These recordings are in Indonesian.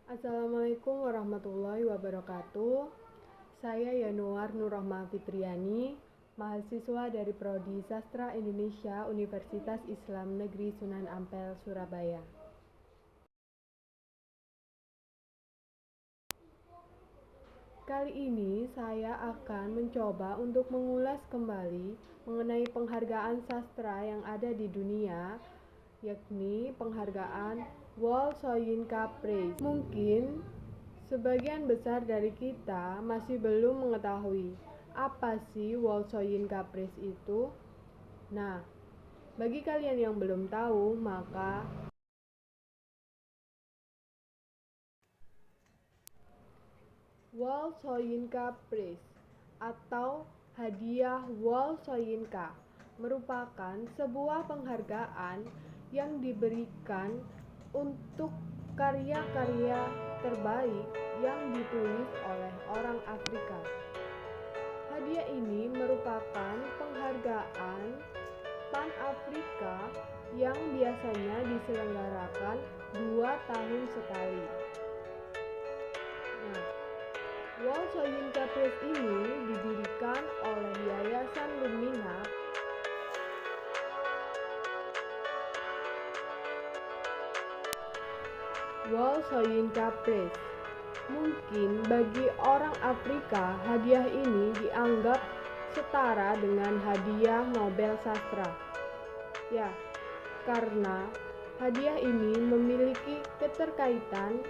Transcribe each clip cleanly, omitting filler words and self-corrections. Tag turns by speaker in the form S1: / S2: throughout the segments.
S1: Assalamualaikum warahmatullahi wabarakatuh. Saya Yanuar Nurrahma Fitriani, mahasiswa dari Prodi Sastra Indonesia Universitas Islam Negeri Sunan Ampel, Surabaya. Kali ini saya akan mencoba untuk mengulas kembali mengenai penghargaan sastra yang ada di dunia, yakni penghargaan World Soyinka Prize. Mungkin sebagian besar dari kita masih belum mengetahui apa sih World Soyinka Prize itu. Nah, bagi kalian yang belum tahu, maka World Soyinka Prize atau Hadiah World Soyinka merupakan sebuah penghargaan yang diberikan untuk karya-karya terbaik yang ditulis oleh orang Afrika. Hadiah ini merupakan penghargaan Pan-Afrika yang biasanya diselenggarakan 2 tahun sekali. Nah, World Soyinka Prize ini didirikan oleh Yayasan Lumina World Soyinka Prize. Mungkin bagi orang Afrika, hadiah ini dianggap setara dengan hadiah Nobel Sastra. Ya, karena hadiah ini memiliki keterkaitan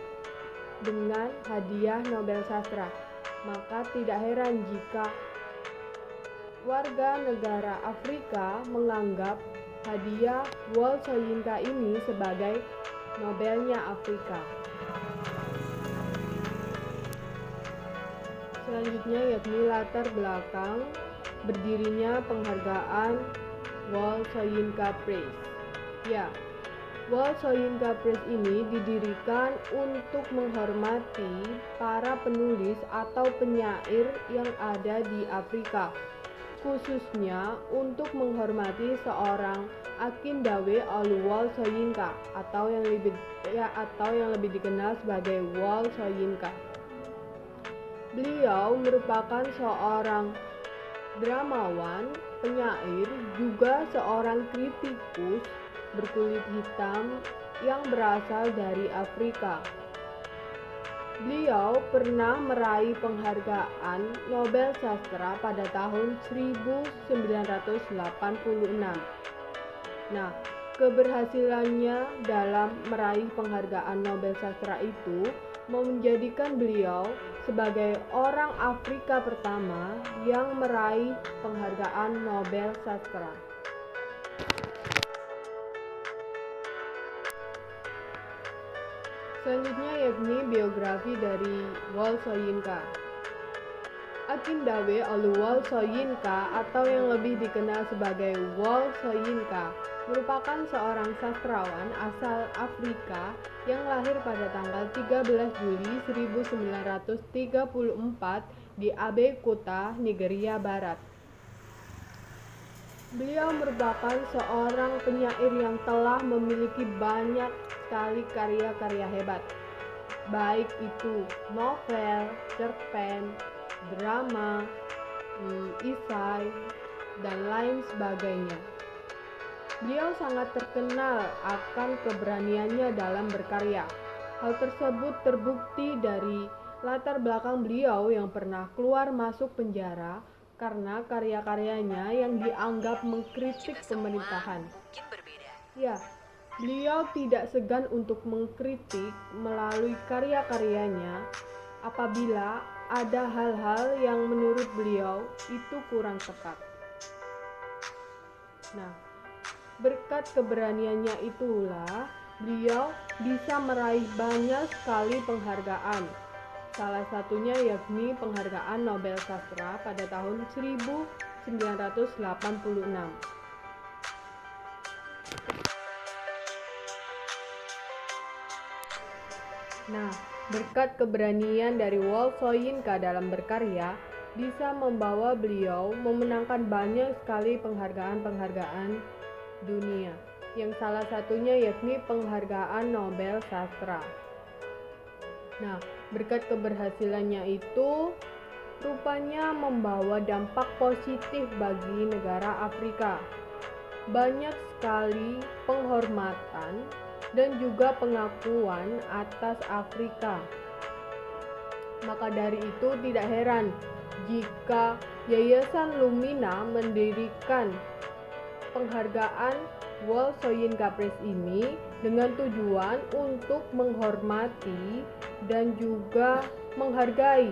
S1: dengan hadiah Nobel Sastra, maka tidak heran jika warga negara Afrika menganggap hadiah World Soyinka ini sebagai Nobelnya Afrika. Selanjutnya yakni latar belakang berdirinya penghargaan World Soyinka Prize. Ya, World Soyinka Prize ini didirikan untuk menghormati para penulis atau penyair yang ada di Afrika, khususnya untuk menghormati seorang Akindawe Oluwal Soyinka atau yang lebih dikenal sebagai World Soyinka. Beliau merupakan seorang dramawan, penyair, juga seorang kritikus berkulit hitam yang berasal dari Afrika. Beliau pernah meraih penghargaan Nobel Sastra pada tahun 1986. Nah, keberhasilannya dalam meraih penghargaan Nobel Sastra itu menjadikan beliau sebagai orang Afrika pertama yang meraih penghargaan Nobel Sastra. Selanjutnya yakni biografi dari World Soyinka. Akindawe Oluwal Soyinka atau yang lebih dikenal sebagai World Soyinka merupakan seorang sastrawan asal Afrika yang lahir pada tanggal 13 Juli 1934 di Abeokuta, Nigeria Barat. Beliau merupakan seorang penyair yang telah memiliki banyak sekali karya-karya hebat, baik itu novel, cerpen, drama, esai, dan lain sebagainya. Beliau sangat terkenal akan keberaniannya dalam berkarya. Hal tersebut terbukti dari latar belakang beliau yang pernah keluar masuk penjara karena karya-karyanya yang dianggap mengkritik pemerintahan. Ya, beliau tidak segan untuk mengkritik melalui karya-karyanya apabila ada hal-hal yang menurut beliau itu kurang tepat. Nah, berkat keberaniannya itulah beliau bisa meraih banyak sekali penghargaan. Salah satunya yakni penghargaan Nobel Sastra pada tahun 1986. Nah, berkat keberanian dari World Soyinka dalam berkarya, bisa membawa beliau memenangkan banyak sekali penghargaan-penghargaan dunia, yang salah satunya yakni penghargaan Nobel Sastra. Nah, berkat keberhasilannya itu rupanya membawa dampak positif bagi negara Afrika. Banyak sekali penghormatan dan juga pengakuan atas Afrika. Maka dari itu tidak heran jika Yayasan Lumina mendirikan penghargaan World Soyinka Prize ini dengan tujuan untuk menghormati dan juga menghargai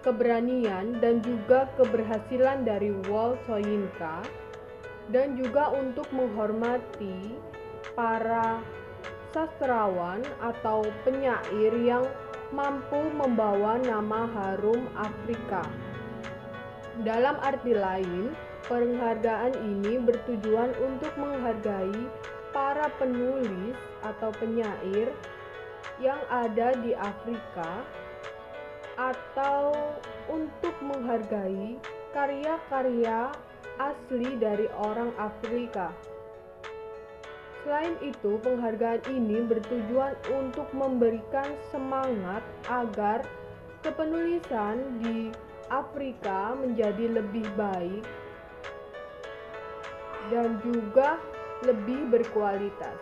S1: keberanian dan juga keberhasilan dari World Soyinka, dan juga untuk menghormati para sastrawan atau penyair yang mampu membawa nama harum Afrika. Dalam arti lain, penghargaan ini bertujuan untuk menghargai para penulis atau penyair yang ada di Afrika, atau untuk menghargai karya-karya asli dari orang Afrika. Selain itu, penghargaan ini bertujuan untuk memberikan semangat agar kepenulisan di Afrika menjadi lebih baik dan juga lebih berkualitas.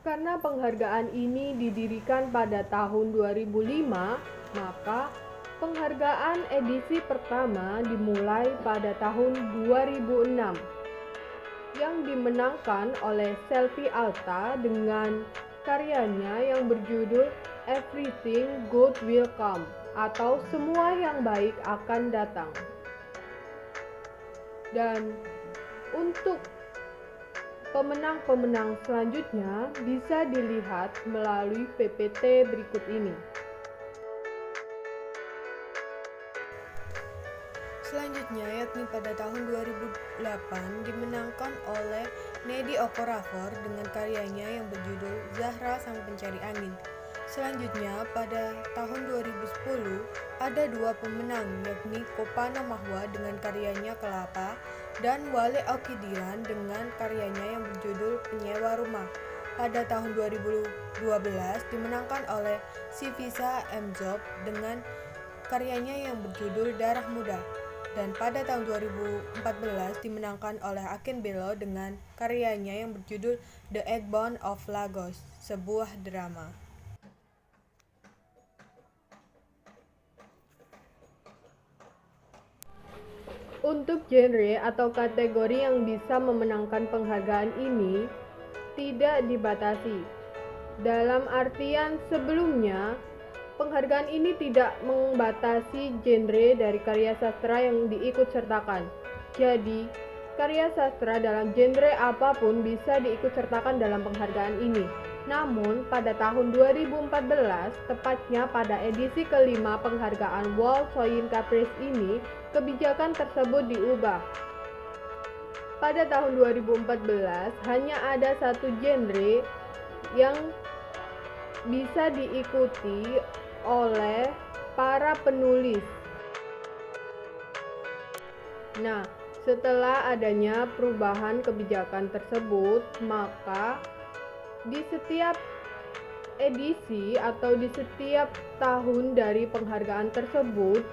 S1: Karena penghargaan ini didirikan pada tahun 2005, maka penghargaan edisi pertama dimulai pada tahun 2006 yang dimenangkan oleh Selfie Alta dengan karyanya yang berjudul Everything Good Will Come, atau Semua Yang Baik Akan Datang. Dan untuk pemenang-pemenang selanjutnya bisa dilihat melalui PPT berikut ini. Selanjutnya, yakni pada tahun 2008 dimenangkan oleh Nedi Okorafor dengan karyanya yang berjudul Zahra Sang Pencari Angin. Selanjutnya, pada tahun 2010 ada dua pemenang, yakni Kopana Mahwa dengan karyanya Kelapa dan Wale Okidiran dengan karyanya yang berjudul Penyewa Rumah. Pada tahun 2012 dimenangkan oleh Sivisa Mzob dengan karyanya yang berjudul Darah Muda. Dan pada tahun 2014 dimenangkan oleh Akin Belo dengan karyanya yang berjudul The Eggbone of Lagos, sebuah drama. Untuk genre atau kategori yang bisa memenangkan penghargaan ini tidak dibatasi. Dalam artian sebelumnya, penghargaan ini tidak membatasi genre dari karya sastra yang diikutsertakan. Jadi, karya sastra dalam genre apapun bisa diikutsertakan dalam penghargaan ini. Namun, pada tahun 2014, tepatnya pada edisi kelima penghargaan World Soyinka Prize ini, kebijakan tersebut diubah. Pada tahun 2014, hanya ada satu genre yang bisa diikuti oleh para penulis. Nah, setelah adanya perubahan kebijakan tersebut, maka di setiap edisi atau di setiap tahun dari penghargaan tersebut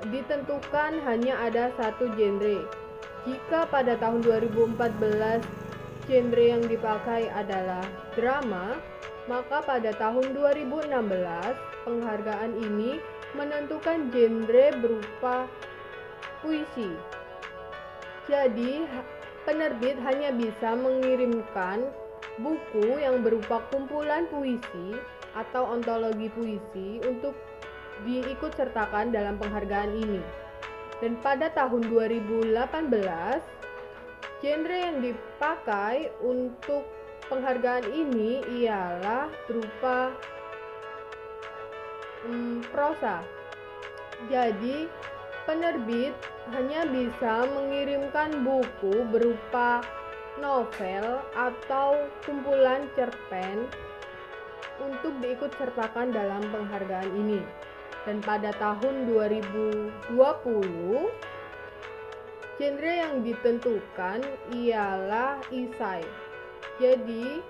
S1: ditentukan hanya ada satu genre. Jika pada tahun 2014 genre yang dipakai adalah drama, maka pada tahun 2016 penghargaan ini menentukan genre berupa puisi. Jadi, penerbit hanya bisa mengirimkan buku yang berupa kumpulan puisi atau ontologi puisi untuk diikutsertakan dalam penghargaan ini. Dan pada tahun 2018, genre yang dipakai untuk penghargaan ini ialah berupa prosa. Jadi, penerbit hanya bisa mengirimkan buku berupa novel atau kumpulan cerpen untuk diikutsertakan dalam penghargaan ini. Dan pada tahun 2020, genre yang ditentukan ialah esai. Jadi,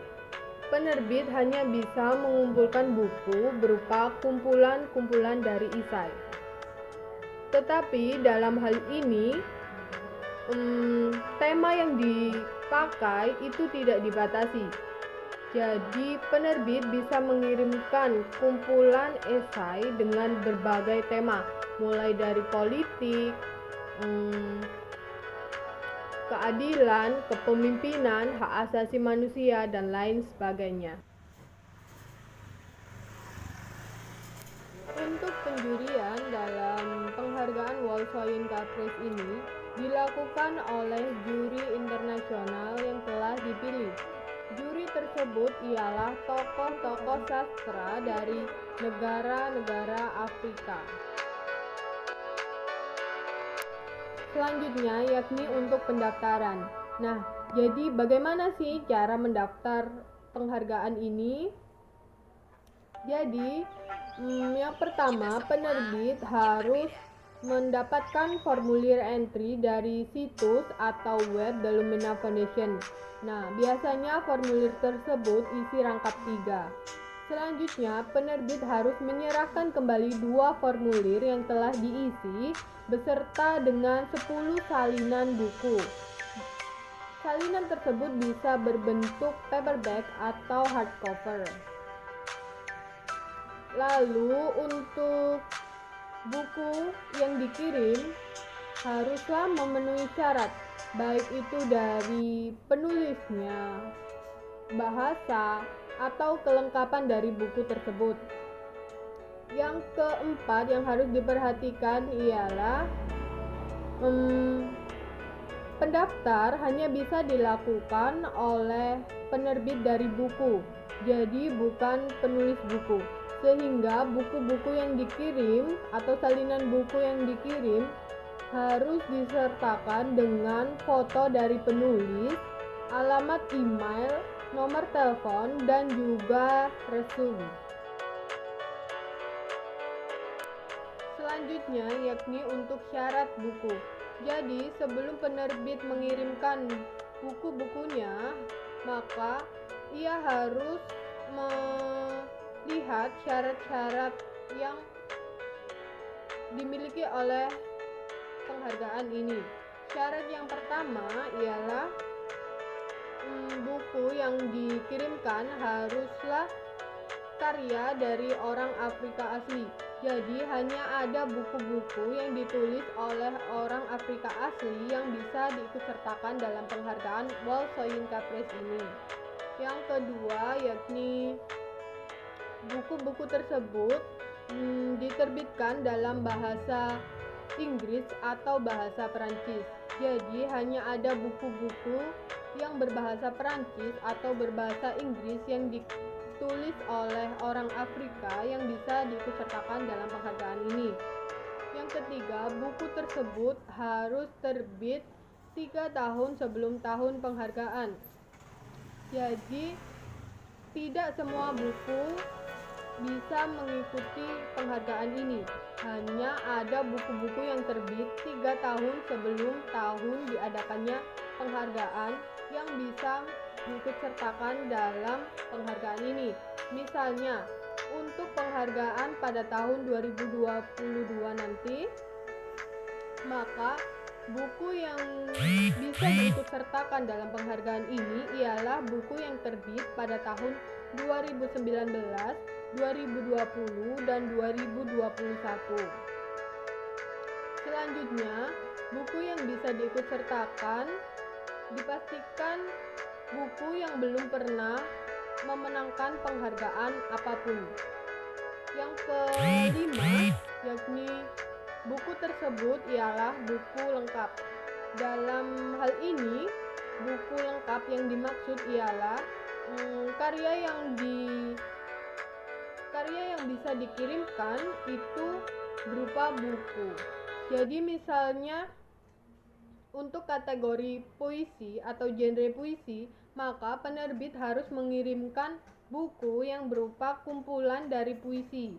S1: penerbit hanya bisa mengumpulkan buku berupa kumpulan-kumpulan dari esai. Tetapi dalam hal ini, tema yang dipakai itu tidak dibatasi. Jadi penerbit bisa mengirimkan kumpulan esai dengan berbagai tema, mulai dari politik, keadilan, kepemimpinan, hak asasi manusia, dan lain sebagainya. Untuk penjurian dalam penghargaan World Soyinka Prize ini dilakukan oleh juri internasional yang telah dipilih. Juri tersebut ialah tokoh-tokoh sastra dari negara-negara Afrika. Selanjutnya yakni untuk pendaftaran. Nah, jadi bagaimana sih cara mendaftar penghargaan ini? Jadi, yang pertama, penerbit harus mendapatkan formulir entry dari situs atau web The Lumina Foundation. Nah, biasanya formulir tersebut isi rangkap 3. Selanjutnya, penerbit harus menyerahkan kembali 2 formulir yang telah diisi beserta dengan 10 salinan buku. Salinan tersebut bisa berbentuk paperback atau hardcover. Lalu untuk buku yang dikirim haruslah memenuhi syarat, baik itu dari penulisnya, bahasa, atau kelengkapan dari buku tersebut. Yang keempat yang harus diperhatikan ialah pendaftar hanya bisa dilakukan oleh penerbit dari buku, jadi bukan penulis buku. Sehingga buku-buku yang dikirim atau salinan buku yang dikirim harus disertakan dengan foto dari penulis, alamat email, nomor telepon, dan juga resume. Selanjutnya yakni untuk syarat buku. Jadi sebelum penerbit mengirimkan buku-bukunya, maka ia harus melihat syarat-syarat yang dimiliki oleh penghargaan ini. Syarat yang pertama ialah buku yang dikirimkan haruslah karya dari orang Afrika asli. Jadi hanya ada buku-buku yang ditulis oleh orang Afrika asli yang bisa diikutsertakan dalam penghargaan World Soyinka Prize ini. Yang kedua yakni buku-buku tersebut diterbitkan dalam bahasa Inggris atau bahasa Perancis. Jadi hanya ada buku-buku yang berbahasa Perancis atau berbahasa Inggris yang ditulis oleh orang Afrika yang bisa diikutsertakan dalam penghargaan ini. Yang ketiga, buku tersebut harus terbit 3 tahun sebelum tahun penghargaan. Jadi tidak semua buku bisa mengikuti penghargaan ini. Hanya ada buku-buku yang terbit 3 tahun sebelum tahun diadakannya penghargaan yang bisa diikutsertakan dalam penghargaan ini. Misalnya, untuk penghargaan pada tahun 2022 nanti, maka buku yang bisa diikutsertakan dalam penghargaan ini ialah buku yang terbit pada tahun 2019, 2020, dan 2021. Selanjutnya, buku yang bisa diikutsertakan dipastikan buku yang belum pernah memenangkan penghargaan apapun. Yang kelima, yakni buku tersebut ialah buku lengkap. Dalam hal ini, buku lengkap yang dimaksud ialah karya yang bisa dikirimkan itu berupa buku. Jadi misalnya untuk kategori puisi atau genre puisi, maka penerbit harus mengirimkan buku yang berupa kumpulan dari puisi.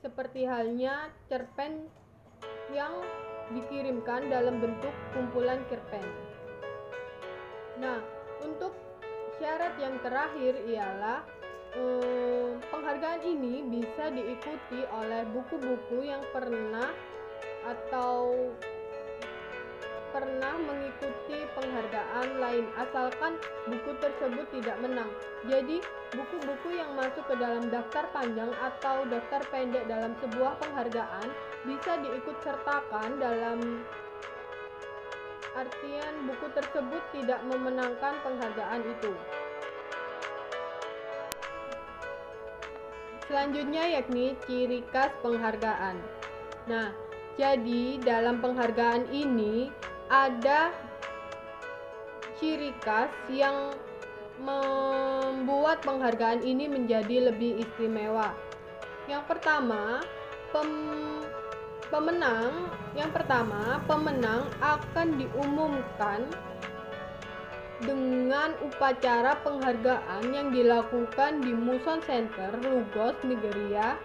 S1: Seperti halnya cerpen yang dikirimkan dalam bentuk kumpulan cerpen. Nah, untuk syarat yang terakhir ialah penghargaan ini bisa diikuti oleh buku-buku yang pernah mengikuti penghargaan lain, asalkan buku tersebut tidak menang. Jadi, buku-buku yang masuk ke dalam daftar panjang atau daftar pendek dalam sebuah penghargaan bisa diikut sertakan, dalam artian buku tersebut tidak memenangkan penghargaan itu. Selanjutnya yakni ciri khas penghargaan. Nah, jadi dalam penghargaan ini ada ciri khas yang membuat penghargaan ini menjadi lebih istimewa. Yang pertama, pemenang akan diumumkan dengan upacara penghargaan yang dilakukan di Muson Center, Lugos, Nigeria.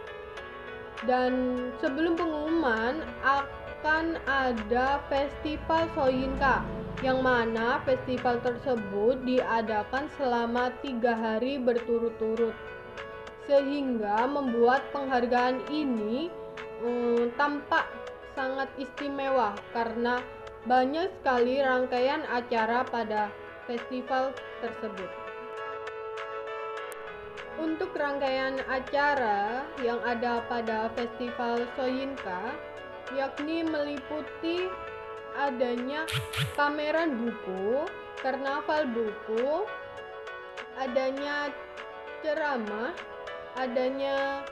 S1: Dan sebelum pengumuman akan ada festival Soyinka, yang mana festival tersebut diadakan selama 3 hari berturut-turut, sehingga membuat penghargaan ini tampak sangat istimewa karena banyak sekali rangkaian acara pada festival tersebut. Untuk rangkaian acara yang ada pada festival Soyinka yakni meliputi adanya pameran buku, karnaval buku, adanya ceramah, adanya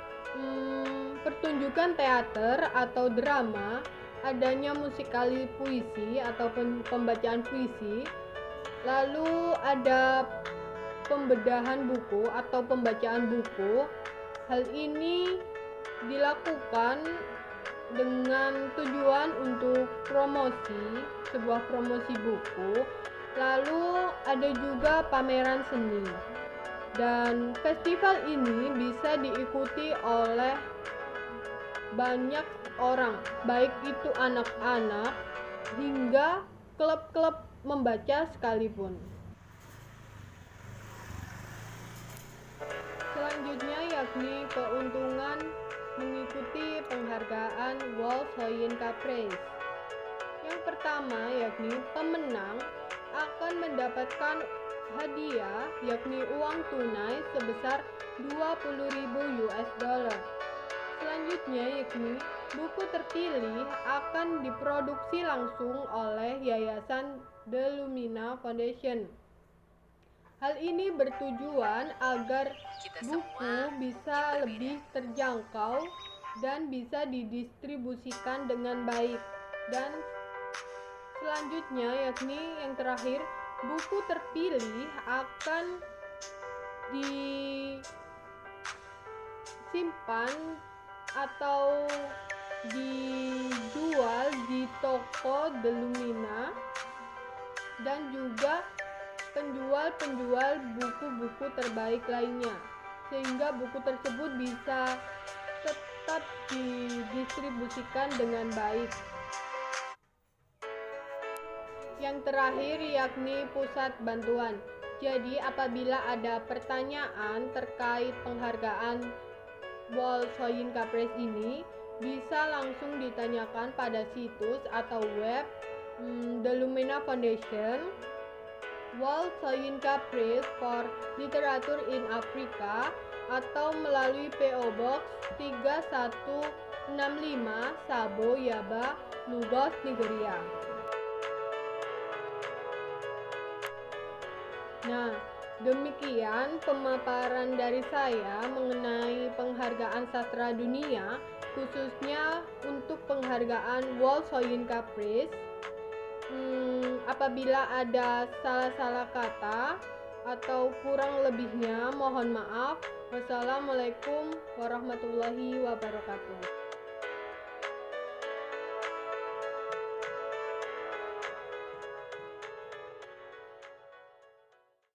S1: pertunjukan teater atau drama, adanya musikali puisi ataupun pembacaan puisi, lalu ada pembedahan buku atau pembacaan buku. Hal ini dilakukan dengan tujuan untuk sebuah promosi buku. Lalu ada juga pameran seni. Dan festival ini bisa diikuti oleh banyak orang, baik itu anak-anak hingga klub-klub membaca sekalipun. Selanjutnya yakni keuntungan mengikuti penghargaan World Soyinka Prize. Yang pertama yakni pemenang akan mendapatkan hadiah yakni uang tunai sebesar 20.000 US dollar. Selanjutnya yakni buku terpilih akan diproduksi langsung oleh Yayasan The Lumina Foundation. Hal ini bertujuan agar buku bisa lebih terjangkau dan bisa didistribusikan dengan baik. Dan selanjutnya yakni yang terakhir, buku terpilih akan disimpan atau dijual di toko The Lumina dan juga penjual buku-buku terbaik lainnya, sehingga buku tersebut bisa tetap didistribusikan dengan baik. Yang terakhir yakni pusat bantuan. Jadi apabila ada pertanyaan terkait penghargaan World Soyinka Prize ini, bisa langsung ditanyakan pada situs atau web The Lumina Foundation World Soyinka Prize for Literature in Africa, atau melalui PO Box 3165 Sabo, Yaba, Lugos, Nigeria. Nah, demikian pemaparan dari saya mengenai penghargaan sastra dunia, khususnya untuk penghargaan World Soyinka Prize. Apabila ada salah-salah kata atau kurang lebihnya, mohon maaf. Wassalamualaikum warahmatullahi wabarakatuh.